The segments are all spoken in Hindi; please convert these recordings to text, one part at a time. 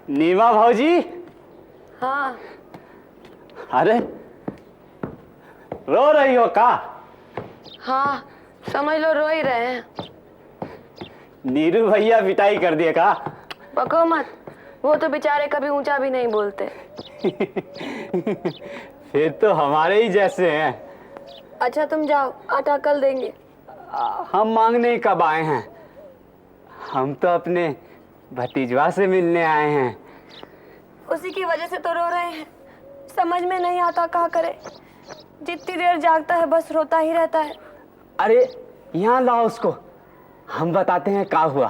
नीमा भाऊजी। हाँ। अरे रो रही हो का? हाँ, समझ लो रो ही रहे हैं। नीरू भैया पिटाई कर दिए का? बको मत, वो तो बेचारे कभी ऊंचा भी नहीं बोलते। फिर तो हमारे ही जैसे हैं। अच्छा तुम जाओ, आटा कल देंगे। हम मांगने कब आए हैं? हम तो अपने भतीजवा से मिलने आए हैं। उसी की वजह से तो रो रहे हैं। समझ में नहीं आता क्या करे। जितनी देर जागता है बस रोता ही रहता है। अरे यहाँ लाओ उसको, हम बताते हैं क्या हुआ।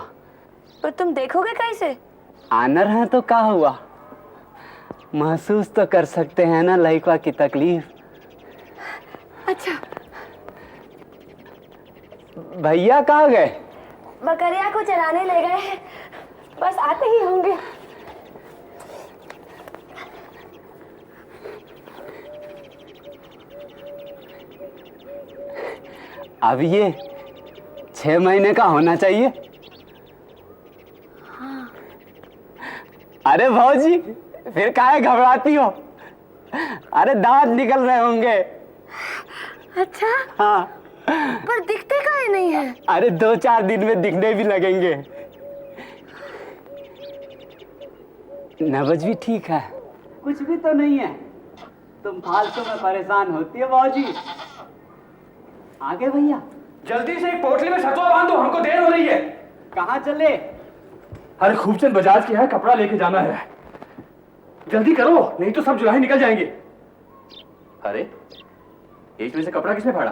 पर तुम देखोगे कैसे? आनर है तो क्या हुआ, महसूस तो कर सकते हैं ना लड़का की तकलीफ। अच्छा। भैया कहाँ गए? बकरिया को चराने ले गए हैं, बस आते ही होंगे। अब ये 6 महीने का होना चाहिए। हाँ। अरे भाऊजी फिर काहे घबराती हो? अरे दांत निकल रहे होंगे। अच्छा। हाँ। पर दिखते काहे नहीं है? अरे 2-4 दिन में दिखने भी लगेंगे। नब्ज भी ठीक है, कुछ भी तो नहीं है। तुम फालतू में परेशान होती है भाऊजी। आगे भैया जल्दी से एक पोटली में सतुआ बांध दो, हमको देर हो रही है। कहाँ चले? अरे खूबचंद बाजार की है, कपड़ा लेके जाना है। जल्दी करो नहीं तो सब जुलाही निकल जाएंगे। अरे एक में से कपड़ा किसने फाड़ा?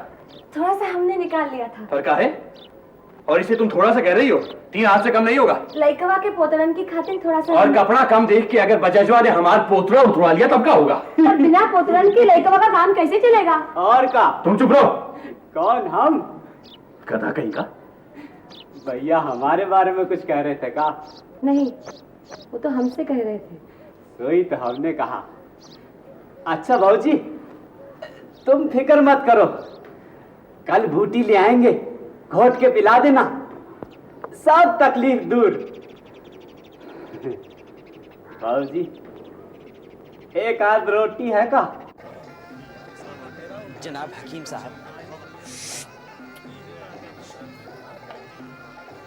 थोड़ा सा हमने निकाल लिया था। पर का है? और इसे तुम थोड़ा सा कह रही हो? 3 हाथ से कम नहीं होगा। लइकवा के पोतरन की खातिर थोड़ा सा। और कपड़ा कम देख के अगर बजजवा ने हमारा पोतरा उठवा लिया तब क्या होगा? पर बिना पोतरन की लइकवा का काम कैसे चलेगा? और का? तुम चुप रहो। कौन? हम? गधा कहीं का। भैया हमारे बारे में कुछ कह रहे थे का? नहीं, वो तो हमसे कह रहे थे। वही तो हमने कहा। अच्छा भाऊजी तुम फिक्र मत करो, कल बूटी ले आएंगे, घोट के पिला देना, सब तकलीफ दूर। भाऊजी एक आध रोटी है का? जनाब हकीम साहब,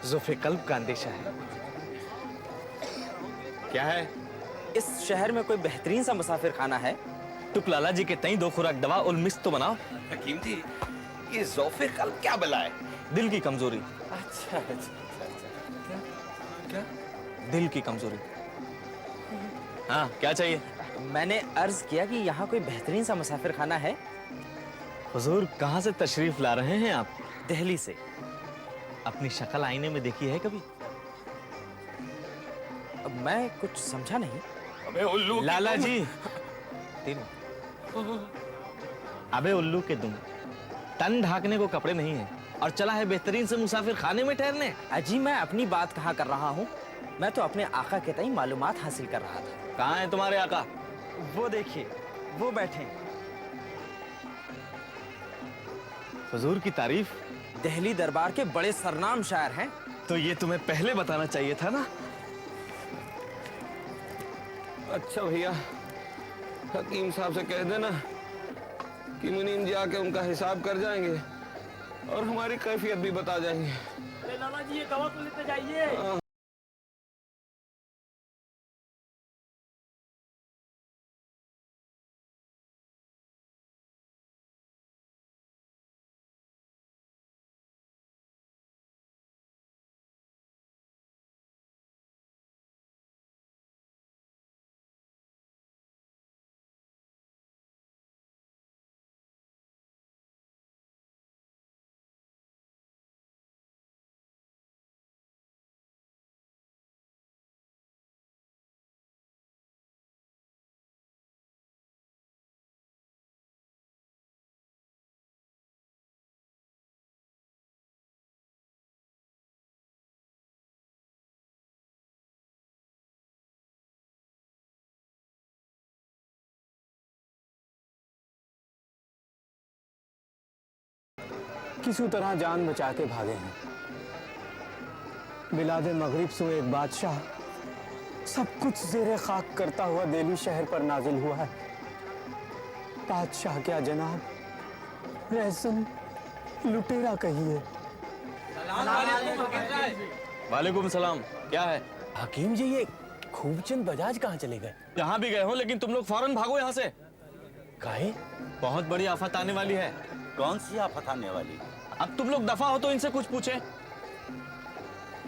ज़ुल्फ़िक़ल्ब का अंदेशा है। क्या है? इस शहर में कोई बेहतरीन सा मुसाफिर खाना है? टुक लाला जी के तई 2 खुराक दवा और मिक्स तो बनाओ। हकीम जी ये ज़ुल्फ़िक़ल्ब क्या बला है? दिल की कमजोरी। अच्छा क्या क्या? दिल की कमजोरी। हाँ क्या चाहिए? मैंने अर्ज किया कि यहाँ कोई बेहतरीन सा मुसाफिर खाना है। हुजूर कहाँ से तशरीफ ला रहे हैं आप? दिल्ली से। अपनी शक्ल आईने में देखी है कभी? मैं कुछ समझा नहीं। अबे उल्लू लाला जी अबे उल्लू के दुम, तन ढाकने को कपड़े नहीं है और चला है बेहतरीन से मुसाफिर खाने में ठहरने। अजी मैं अपनी बात कहाँ कर रहा हूँ, मैं तो अपने आका के तई मालूमात हासिल कर रहा था। कहाँ है तुम्हारे आका? वो देखिए वो बैठे। हुजूर की तारीफ। दिल्ली दरबार के बड़े सरनाम शायर हैं। तो ये तुम्हें पहले बताना चाहिए था ना। अच्छा भैया हकीम साहब से कह देना कि मुनीम जी आके उनका हिसाब कर जाएंगे और हमारी कैफियत भी बता जाएंगे। अरे लाला जी ये दवा तो लेते जाइए। किसी तरह जान बचा के भागे हैं। बिलादे मगरिब से एक बादशाह सब कुछ ज़ेरे खाक करता हुआ दिल्ली शहर पर नाजिल हुआ है। बादशाह क्या जनाब, रहसन लुटेरा कहिए। वालेकुम सलाम। क्या है? हकीम जी, ये खूबचंद बजाज कहाँ चले गए? यहाँ भी गए हो, लेकिन तुम लोग फौरन भागो यहाँ से। काहे? बहुत बड़ी आफत आने वाली है। कौन सी आफत आने वाली? अब तुम लोग दफा हो तो इनसे कुछ पूछे।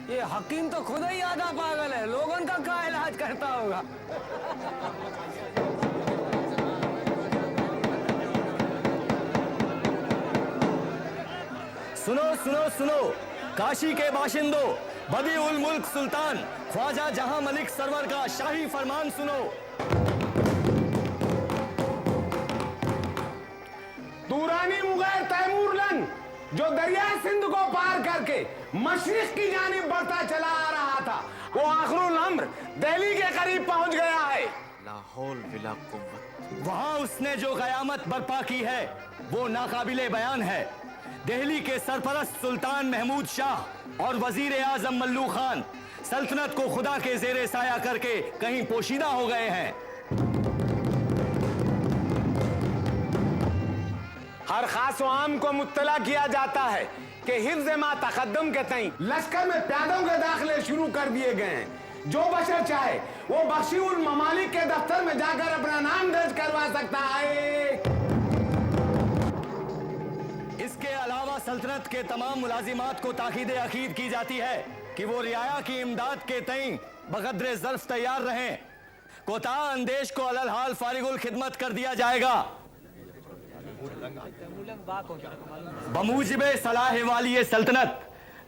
ये हकीम तो खुद ही आधा पागल है, लोगों का क्या इलाज करता होगा। सुनो सुनो सुनो, काशी के बाशिंदों, बदी उल मुल्क सुल्तान ख्वाजा जहां मलिक सरवर का शाही फरमान सुनो। दूरानी मुगैर तैमूर लंग, जो दरिया सिंध को पार करके मशरिक की जानिब बढ़ता चला आ रहा था, वो आखिरुल अम्र दिल्ली के करीब पहुंच गया है। लाहौल बिला कुव्वत। वहां उसने जो कयामत बर्पा की है वो नाकाबिले बयान है। दिल्ली के सरपरस्त सुल्तान महमूद शाह और वजीर आजम मल्लू खान सल्तनत को खुदा के जेरे साया करके कहीं पोशीदा हो गए हैं। हर खास व आम को मुत्तला किया जाता है कि हिफ्ज़ मा तक़द्दुम के तई लश्कर में प्यादों के दाखिले शुरू कर दिए गए हैं। जो बशर चाहे वो बख्शी उल ममालिक के दफ्तर में जाकर अपना नाम दर्ज करवा सकता है। इसके अलावा सल्तनत के तमाम मुलाजिमात को ताकीद अकीद की जाती है कि वो रियाया की इमदाद के तई बकद्रे ज़र्फ तैयार रहें। कोताह अंदेश को अलल हाल फारिगुल खिदमत कर दिया जाएगा। बमूजिबे सलाह वाली सल्तनत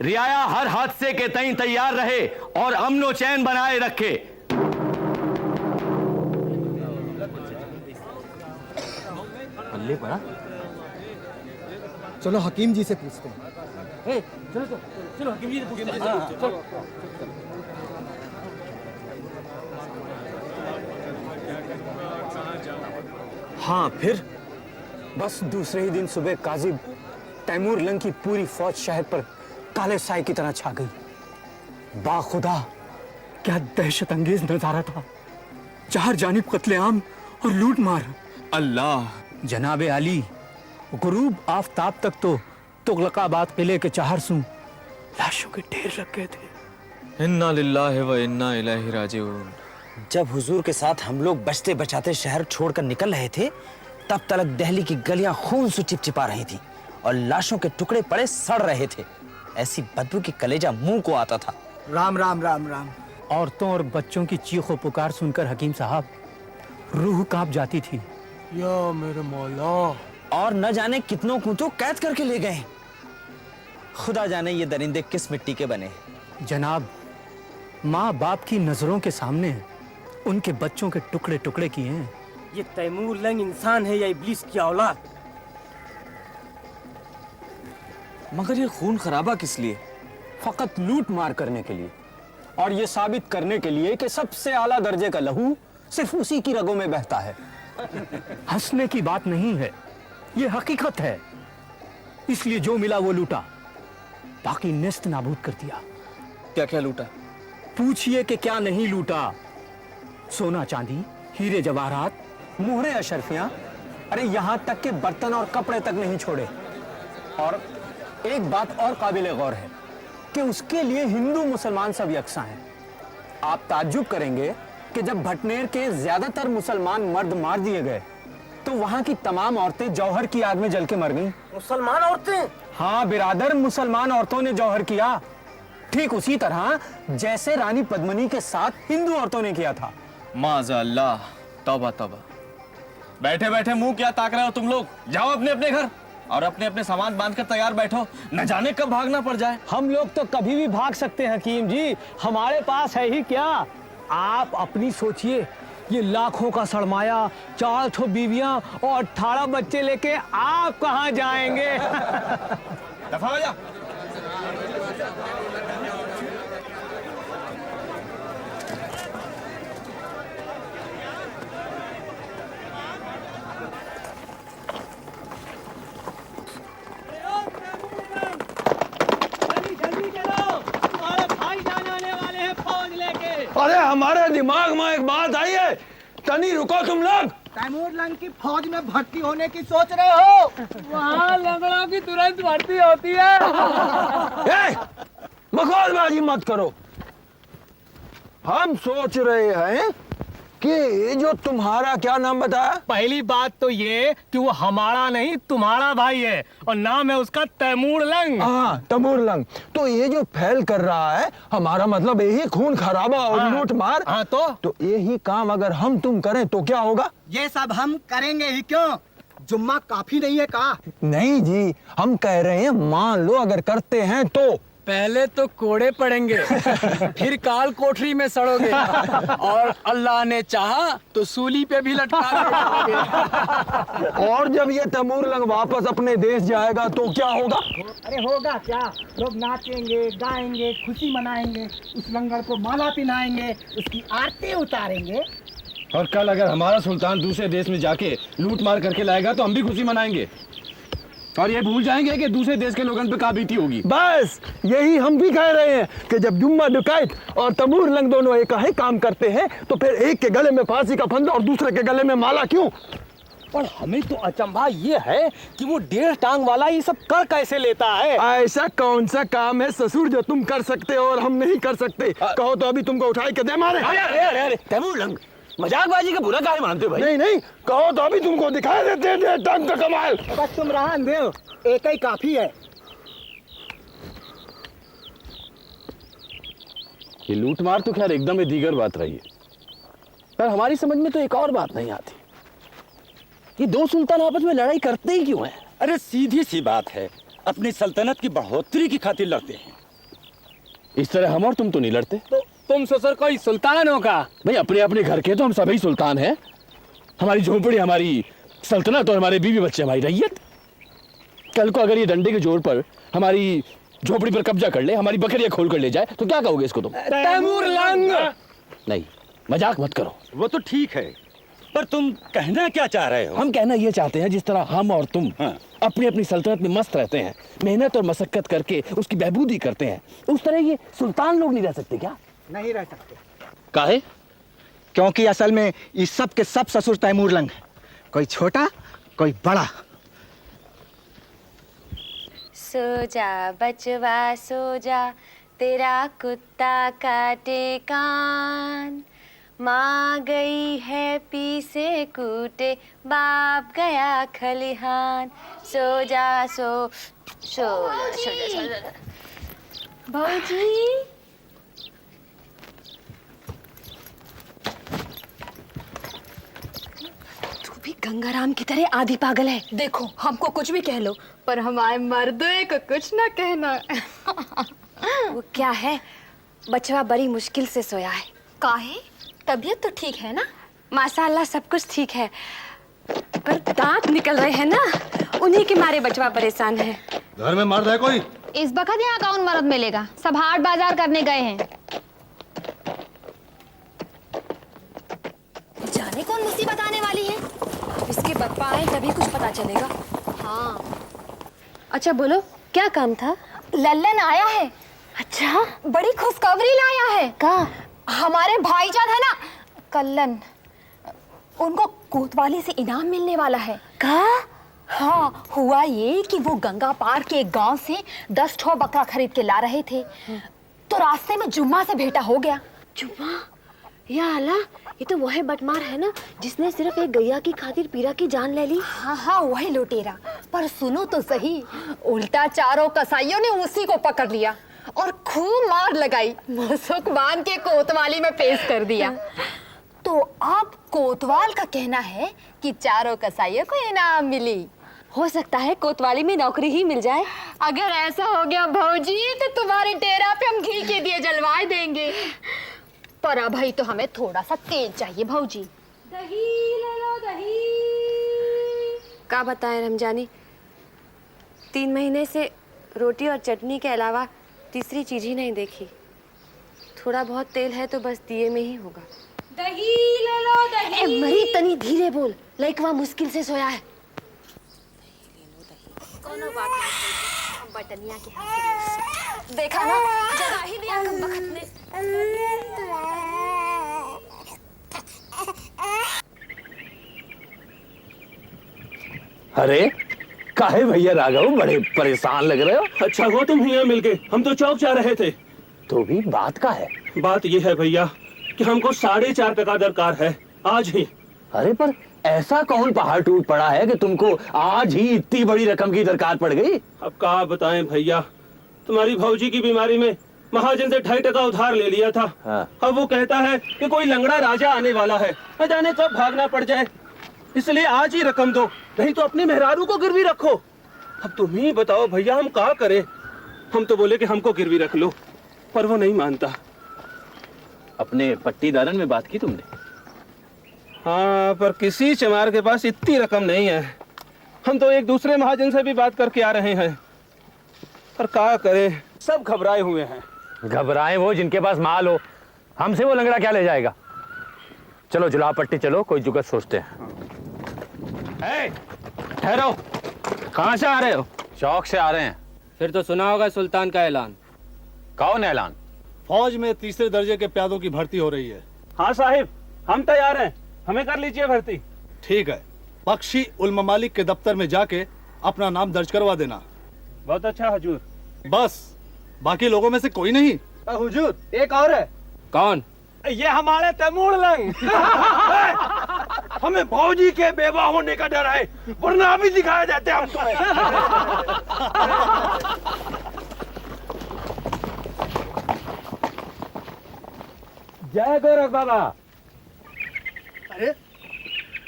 रियाया हर हादसे के तई तैयार रहे और अमनो चैन बनाए रखे। पल्ले पड़ा। चलो हकीम जी से पूछते हैं। चलो हकीम जी से पूछते हैं। चलो। हाँ, फिर बस दूसरे ही दिन सुबह काजी तैमूर लंग की पूरी फौज शहर पर काले साए की तरह छा गई। बाखुदा क्या दहशत अंगेज नजारा था। चार जानिब कत्लेआम और लूट मार। अल्लाह। जनाबे आली, गुरूब आफताब तक तो तुगलकाबाद किले के चार सू लाशों के ढेर रखे थे। इन्ना लिल्लाहि व इन्ना इलैहि राजिऊन। जब हुजूर के साथ हम लोग बचते बचाते शहर छोड़कर निकल रहे थे, तब तलक दिल्ली की गलियां खून से चिपचिपा रही थी और लाशों के टुकड़े पड़े सड़ रहे थे। ऐसी बदबू की कलेजा मुंह को आता था। राम राम राम राम। औरतों और बच्चों की चीखों पुकार सुनकर हकीम साहब रूह कांप जाती थी। या मेरे मौला। और न जाने कितनों को तो कैद करके ले गए। खुदा जाने ये दरिंदे किस मिट्टी के बने। जनाब, माँ बाप की नजरों के सामने उनके बच्चों के टुकड़े टुकड़े किए हैं। ये तैमूर लंग इंसान है या इब्लीस की औलाद? मगर ये खून खराबा किस लिए? फकत लूट मार करने के लिए, और ये साबित करने के लिए कि सबसे आला दर्जे का लहू सिर्फ उसी की रगों में बहता है। हंसने की बात नहीं है, ये हकीकत है। इसलिए जो मिला वो लूटा, बाकी नेस्त नाबूद कर दिया। क्या क्या लूटा? पूछिए कि क्या नहीं लूटा। सोना चांदी, हीरे जवाहरात, मोहरे अशरफियां, अरे यहाँ तक के बर्तन और कपड़े तक नहीं छोड़े। और एक बात और काबिल गौर है कि उसके लिए हिंदू मुसलमान सब यकसा हैं। आप ताज्जुब करेंगे कि जब भटनेर के ज्यादातर मुसलमान मर्द मार दिए गए तो वहां की तमाम औरतें जौहर की आग में जल के मर गईं। मुसलमान औरतें? हाँ बिरादर, मुसलमान औरतों ने जौहर किया, ठीक उसी तरह जैसे रानी पद्मिनी के साथ हिंदू औरतों ने किया था। माज़अल्लाह, तौबा तौबा। बैठे बैठे मुंह क्या ताक रहे हो तुम लोग? जाओ अपने अपने घर और अपने अपने सामान बांधकर तैयार बैठो, न जाने कब भागना पड़ जाए। हम लोग तो कभी भी भाग सकते हैं हकीम जी, हमारे पास है ही क्या। आप अपनी सोचिए, ये लाखों का सरमाया, 4 ठो बीवियां और 18 बच्चे लेके आप कहाँ जाएंगे? दफा हो जा। अरे हमारे दिमाग में एक बात आई है, तनी रुको तुम लोग। तैमूर लंग की फौज में भर्ती होने की सोच रहे हो? वहाँ लंगड़ों की तुरंत भर्ती होती है। बकवासबाजी मत करो। हम सोच रहे हैं कि जो तुम्हारा क्या नाम बताया? पहली बात तो ये कि वो हमारा नहीं तुम्हारा भाई है और नाम है उसका तैमूर लंग। हाँ, तैमूर लंग। तो ये जो फैल कर रहा है, हमारा मतलब यही खून खराबा और लूट मार। हाँ तो यही काम अगर हम तुम करें तो क्या होगा? ये सब हम करेंगे ही क्यों? जुम्मा काफी नहीं है का? नहीं जी, हम कह रहे हैं मान लो अगर करते हैं तो पहले तो कोड़े पड़ेंगे, फिर काल कोठरी में सड़ोगे और अल्लाह ने चाहा तो सूली पे भी लटका दोगे। और जब ये तैमूर लंग वापस अपने देश जाएगा तो क्या होगा? अरे होगा क्या, लोग नाचेंगे गाएंगे खुशी मनाएंगे, उस लंगड़ को माला पहनाएंगे, उसकी आरती उतारेंगे। और कल अगर हमारा सुल्तान दूसरे देश में जाके लूट मार करके लाएगा तो हम भी खुशी मनाएंगे और ये भूल जाएंगे कि दूसरे देश के लोगों पे क्या बीती होगी। बस यही हम भी कह रहे हैं कि जब जुम्मा डुकायत और तैमूर लंग दोनों एक ही काम करते हैं तो फिर एक के गले में फांसी का फंदा और दूसरे के गले में माला क्यों? पर हमें तो अचंभा ये है कि वो 1.5 टांग वाला ये सब कर कैसे लेता है? ऐसा कौन सा काम है ससुर जो तुम कर सकते हो और हम नहीं कर सकते? कहो तो अभी तुमको उठाई के दे मारे। अरे तैमूर लंग, मजाकबाजी का बुरा काहे मानते हो भाई? नहीं, कहो तो अभी तुमको दिखाई देते हैं 1.5 टांग का कमाल। बस तुम रहन दो, एक ही काफी है। ये लूट मार तो खैर एकदम दीगर बात रही है, पर हमारी समझ में तो एक और बात नहीं आती, ये दो सुल्तान आपस में लड़ाई करते ही क्यों हैं? अरे सीधी सी बात है, अपनी सल्तनत की बढ़ोतरी की खातिर लड़ते हैं। इस तरह हम और तुम तो नहीं लड़ते। तो तुम ससुर कोई सुल्तान हो का? भाई अपने अपने घर के तो हम सभी सुल्तान हैं। हमारी झोपड़ी हमारी सल्तनत और हमारे बीवी बच्चे हमारी रैयत। कल को अगर ये डंडे के जोर पर हमारी झोपड़ी पर कब्जा कर ले, हमारी बकरियां खोल कर ले जाए तो क्या कहोगे इसको तुम? तैमूर लंग। नहीं, मजाक मत करो। वो तो ठीक है, पर तुम कहना क्या चाह रहे हो? हम कहना ये चाहते हैं जिस तरह हम और तुम अपनी अपनी सल्तनत में मस्त रहते हैं, मेहनत और मशक्कत करके उसकी बहबूदी करते हैं, उस तरह ये सुल्तान लोग नहीं रह सकते क्या? नहीं रह सकते। काहे? क्योंकि असल में इस सब के सब ससुर तैमूर लंग है, कोई छोटा कोई बड़ा। सो जा बचवा सो जा, तेरा कुत्ता काटे कान, माँ गई है पी से कूटे, बाप गया खलिहान। सो जा सो जा। भाऊजी तू भी गंगाराम की तरह आधी पागल है। देखो हमको कुछ भी कह लो पर हमारे मर्दों को कुछ ना कहना। वो क्या है, बचवा बड़ी मुश्किल से सोया है। काहे? तबीयत तो ठीक है ना? माशाल्लाह सब कुछ ठीक है, पर दांत निकल रहे हैं ना, उन्हीं के मारे बचवा परेशान है। घर में मर्द है कोई? इस वक्त यहाँ कौन मर्द मिलेगा, सब हाट बाजार करने गए हैं। जाने कौन मुसीबत आने वाली है, इसके बप्पा आए तभी कुछ पता चलेगा। हाँ अच्छा बोलो, क्या काम था? लल्लन आया है। अच्छा, बड़ी खुशखबरी लाया है। का? हमारे भाईजान है ना कल्लन, उनको कोतवाली से इनाम मिलने वाला है। का? हाँ, हुआ ये कि वो गंगा पार के एक गांव से 10 ठो बकरा खरीद के ला रहे थे, तो रास्ते में जुम्मा से भेंटा हो गया। जुम्मा? या अल्लाह, ये तो वही बटमार है ना जिसने सिर्फ एक गैया की खातिर पीरा की जान ले ली। हाँ वही लुटेरा। पर सुनो तो सही, उल्टा चारों कसाईयों ने उसी को पकड़ लिया और खूब मार लगाई, मुसुक बांध के कोतवाली में पेश कर दिया। तो अब कोतवाल का कहना है कि चारों कसाईयों को इनाम मिली। हो सकता है कोतवाली में नौकरी ही मिल जाए। अगर ऐसा हो गया भौजी तो तुम्हारे डेरा पे हम घी के दिए जलवा देंगे। पर अब ही तो हमें थोड़ा सा तेल चाहिए भौजी। दही ले लो दही। क्या बताएं रमजानी, 3 महीने से रोटी और चटनी के अलावा तीसरी चीज ही नहीं देखी। थोड़ा बहुत तेल है तो बस दिए में ही होगा। दही ले लो दही। मरी तनी धीरे बोल, लइकवा मुश्किल से सोया है। कोनो बात नहीं, हम बटनिया के हाथ से देखा ना, जरा ही दिया कम वक्त ने। अरे काहे भैया राघव, बड़े परेशान लग रहे हो। अच्छा हुआ तुम यहाँ मिल गए, हम तो चौक जा रहे थे। तो भी बात का है? बात ये है भैया कि हमको 4.5 टका दरकार है आज ही। अरे पर ऐसा कौन पहाड़ टूट पड़ा है कि तुमको आज ही इतनी बड़ी रकम की दरकार पड़ गई? अब क्या बताएं भैया, तुम्हारी भौजी की बीमारी में महाजन से 2.5 टका उधार ले लिया था। हाँ। अब वो कहता है कि कोई लंगड़ा राजा आने वाला है, न जाने कब भागना पड़ जाए, इसलिए आज ही रकम दो, नहीं तो अपनी मेहरारू को गिरवी रखो। अब तुम ही बताओ भैया हम क्या करें। हम तो बोले कि हमको गिरवी रख लो, पर वो नहीं मानता। अपने पट्टीदारन में बात की तुमने? हाँ, पर किसी चमार के पास इतनी रकम नहीं है। हम तो एक दूसरे महाजन से भी बात करके आ रहे हैं, पर क्या करें, सब घबराए हुए हैं। घबराए वो जिनके पास माल हो, हमसे वो लंगड़ा क्या ले जाएगा। चलो जुलाब पट्टी चलो, कोई जुगत सोचते हैं। ठहरो, कहाँ से आ रहे हो? चौक से आ रहे हैं। फिर तो सुना होगा सुल्तान का ऐलान। कौन ऐलान? फौज में 3रे दर्जे के प्यादों की भर्ती हो रही है। हाँ साहिब, हम तैयार हैं, हमें कर लीजिए भर्ती। ठीक है, बख्शी उल ममालिक के दफ्तर में जाके अपना नाम दर्ज करवा देना। बहुत अच्छा हुजूर। बस, बाकी लोगों में से कोई नहीं। हुजूर, एक और है। कौन? ये हमारे तैमूर लंग। हमें फौजी के बेवा होने का डर है, वरना अभी दिखाए जाते हमको। जय गौरव बाबा। अरे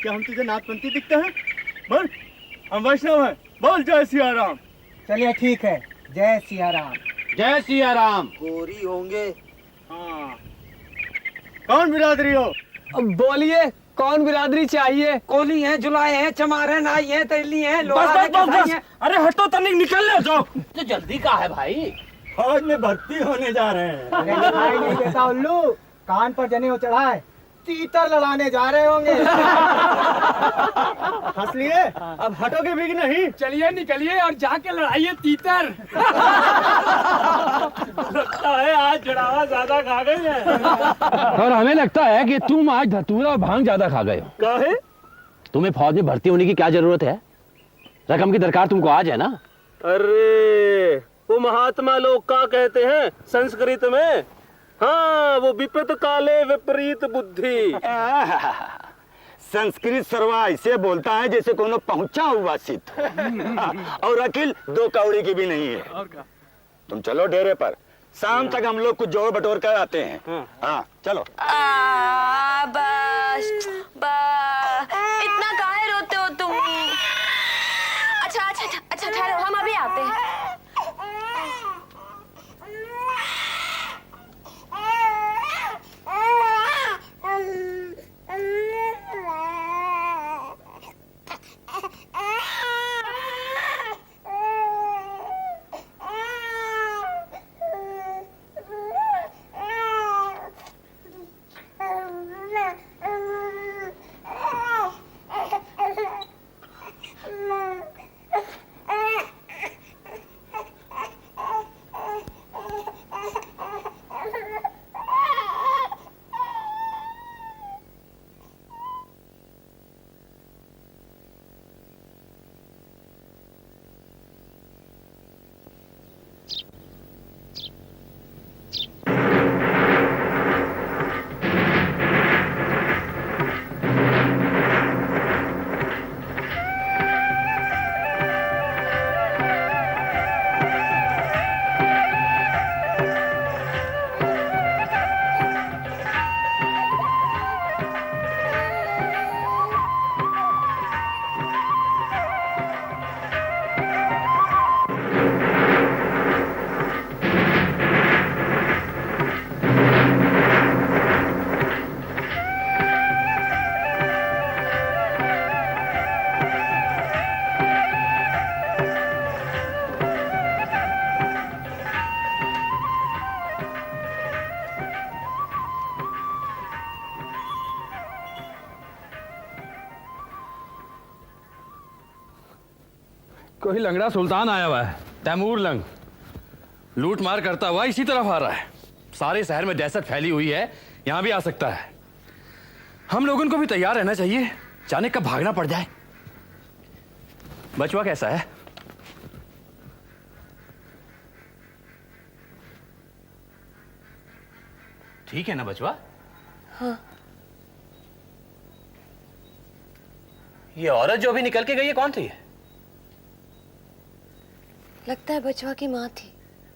क्या हम तुझे नाथपंथी दिखते हैं? बोल, हम वैष्णव हैं। बोल जय सिया राम। चलिए ठीक है, जय सिया राम। जय सिया राम। गोरी होंगे। हाँ, कौन बिरादरी हो? अब बोलिए, कौन बिरादरी चाहिए? कोली है, जुलाए हैं, चमार है, नाई है, तेली है, लोहार है, कसाई है। अरे हटो तनिक, निकल ले जाओ। तो जल्दी का है भाई? फौज में भर्ती होने जा रहे हैं। अरे दिखाई नहीं देता उल्लू, कान पर जनेऊ चढ़ाए, तीतर लड़ाने जा रहे होंगे। हंस लिए? अब हटोगे भी कि नहीं? चलिए निकलिए और जाके लड़ाइए तीतर। लगता है आज जड़ावा ज्यादा खा गए हैं। और हमें लगता है कि तुम आज धतूरा और भांग ज्यादा खा गए हो। काहे? तुम्हें फौज में भर्ती होने की क्या जरूरत है? रकम की दरकार तुमको आज है ना? अरे वो महात्मा लोग क्या कहते हैं संस्कृत में? हाँ, वो विपत काले विपरीत बुद्धि। संस्कृत सरवा ऐसे बोलता है जैसे कोनो पहुंचा हुआ सिद्ध। और अकिल 2 कौड़ी की भी नहीं है। और क्या? तुम चलो डेरे पर, शाम तक हम लोग कुछ जोड़ बटोर कर आते हैं। हाँ चलो। बस इतना काहे रोते हो तुम? अच्छा ठहरो, हम अभी आते हैं। कोई लंगड़ा सुल्तान आया हुआ है, तैमूर लंग। लूट मार करता हुआ इसी तरफ आ रहा है। सारे शहर में दहशत फैली हुई है, यहां भी आ सकता है। हम लोगों को भी तैयार रहना चाहिए, जाने कब भागना पड़ जाए। बचवा कैसा है? ठीक है ना बचवा? हाँ। ये औरत जो अभी निकल के गई है कौन थी? लगता है बचवा की माँ थी।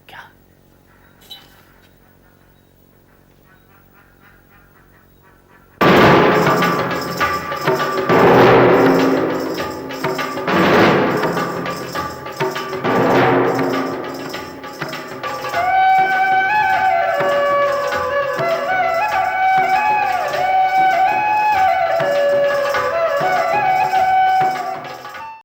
क्या?